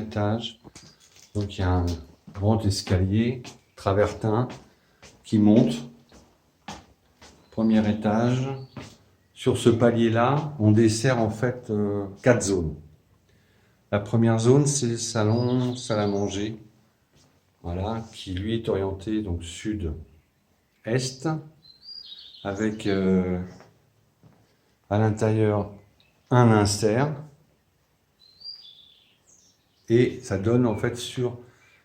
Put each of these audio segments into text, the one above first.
étage. Donc il y a un grand escalier travertin qui monte. Premier étage. Sur ce palier-là, on dessert en fait 4 zones. La première zone, c'est le salon, salle à manger, voilà, qui lui est orienté donc sud-est, avec à l'intérieur un insert, et ça donne en fait sur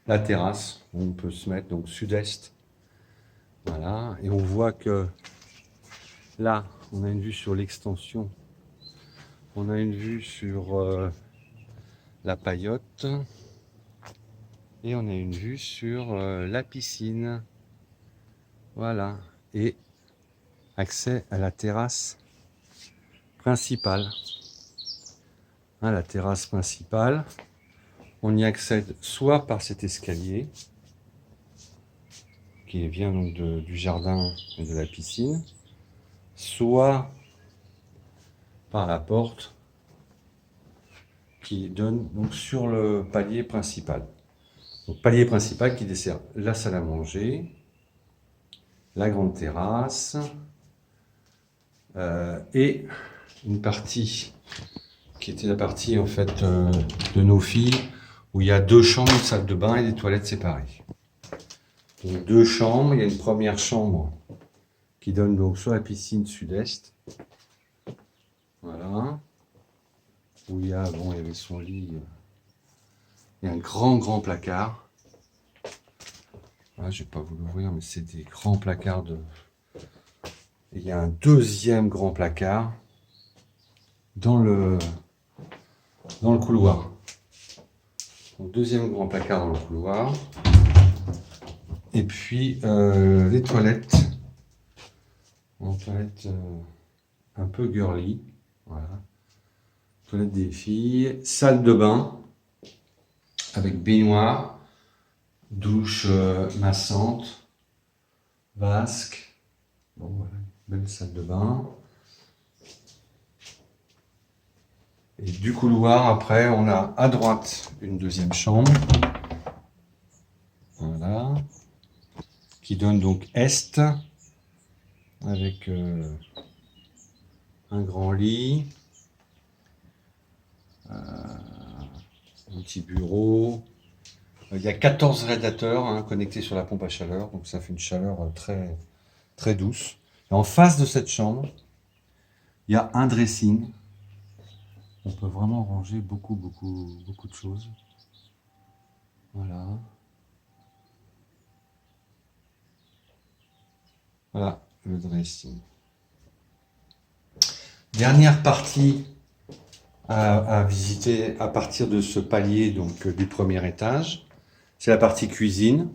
la terrasse où on peut se mettre, donc sud-est, voilà, et on voit que là, on a une vue sur l'extension, on a une vue sur la Paillote, et on a une vue sur la piscine, voilà, et accès à la terrasse principale. Hein, la terrasse principale, on y accède soit par cet escalier qui vient donc du jardin et de la piscine, soit par la porte qui donne donc sur le palier principal. Donc palier principal qui dessert la salle à manger, la grande terrasse et une partie qui était la partie en fait de nos filles où il y a 2 chambres, une salle de bain et des toilettes séparées. Donc 2 chambres, il y a une première chambre qui donne donc sur la piscine sud-est, voilà, où il y a, bon, il y avait son lit, il y a un grand placard. Voilà, je vais pas vous l'ouvrir, mais c'est des grands placards de. Et il y a un deuxième grand placard dans le couloir. Donc, deuxième grand placard dans le couloir. Et puis les toilettes. En toilette un peu girly. Voilà. Toilette des filles. Salle de bain avec baignoire. Douche massante. Vasque. Bon, voilà. Belle salle de bain. Et du couloir, après, on a à droite une deuxième chambre. Voilà. Qui donne donc est. Avec un grand lit. Un petit bureau. Il y a 14 radiateurs hein, connectés sur la pompe à chaleur. Donc ça fait une chaleur très, très douce. Et en face de cette chambre, il y a un dressing. On peut vraiment ranger beaucoup de choses. Voilà. Voilà le dressing. Dernière partie à visiter à partir de ce palier donc du premier étage. C'est la partie cuisine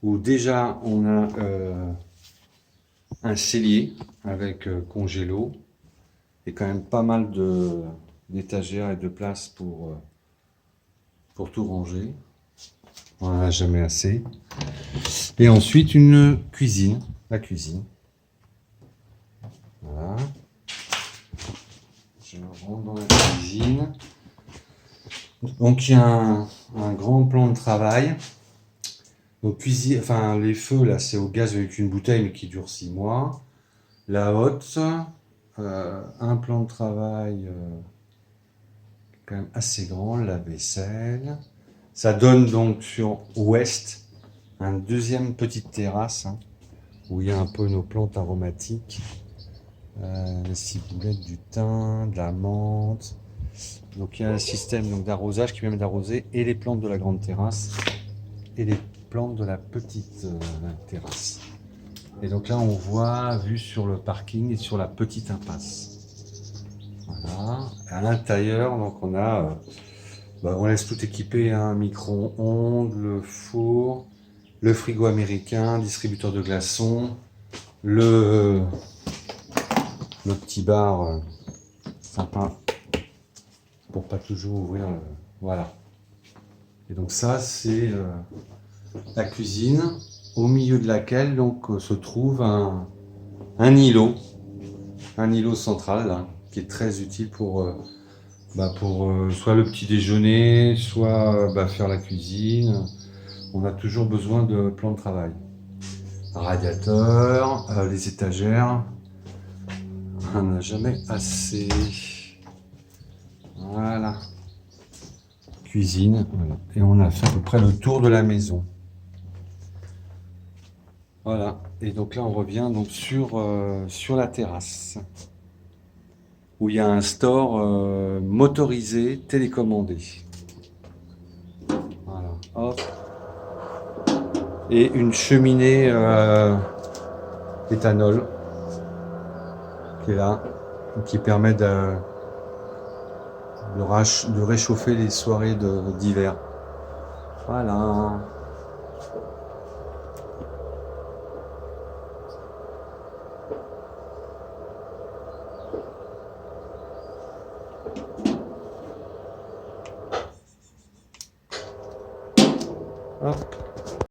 où déjà on a un cellier avec congélo et quand même pas mal d'étagères et de place pour tout ranger. On n'en a jamais assez. Et ensuite une cuisine, la cuisine. Voilà. Je rentre dans la cuisine. Donc il y a un grand plan de travail. Donc cuisine, enfin les feux là c'est au gaz avec une bouteille mais qui dure 6 mois. La hotte, un plan de travail quand même assez grand, la vaisselle. Ça donne donc sur ouest une deuxième petite terrasse hein, où il y a un peu nos plantes aromatiques, les ciboulettes, du thym, de la menthe. Donc il y a un système donc d'arrosage qui permet d'arroser et les plantes de la grande terrasse et les plantes de la petite terrasse. Et donc là on voit vue sur le parking et sur la petite impasse. Voilà. À l'intérieur donc on a on laisse tout équipé, hein, micro-ondes, le four, le frigo américain, distributeur de glaçons, le petit bar sympa pour pas toujours ouvrir. Voilà. Et donc ça c'est la cuisine au milieu de laquelle donc se trouve un îlot central là, qui est très utile pour pour soit le petit déjeuner, soit faire la cuisine. On a toujours besoin de plan de travail. Radiateur, les étagères, on n'a jamais assez. Voilà. Cuisine, voilà. Et on a fait à peu près le tour de la maison. Voilà. Et donc là, on revient donc sur la terrasse, où il y a un store motorisé télécommandé. Voilà. Hop. Et une cheminée éthanol qui est là, qui permet de réchauffer les soirées d'hiver. Voilà. Hop.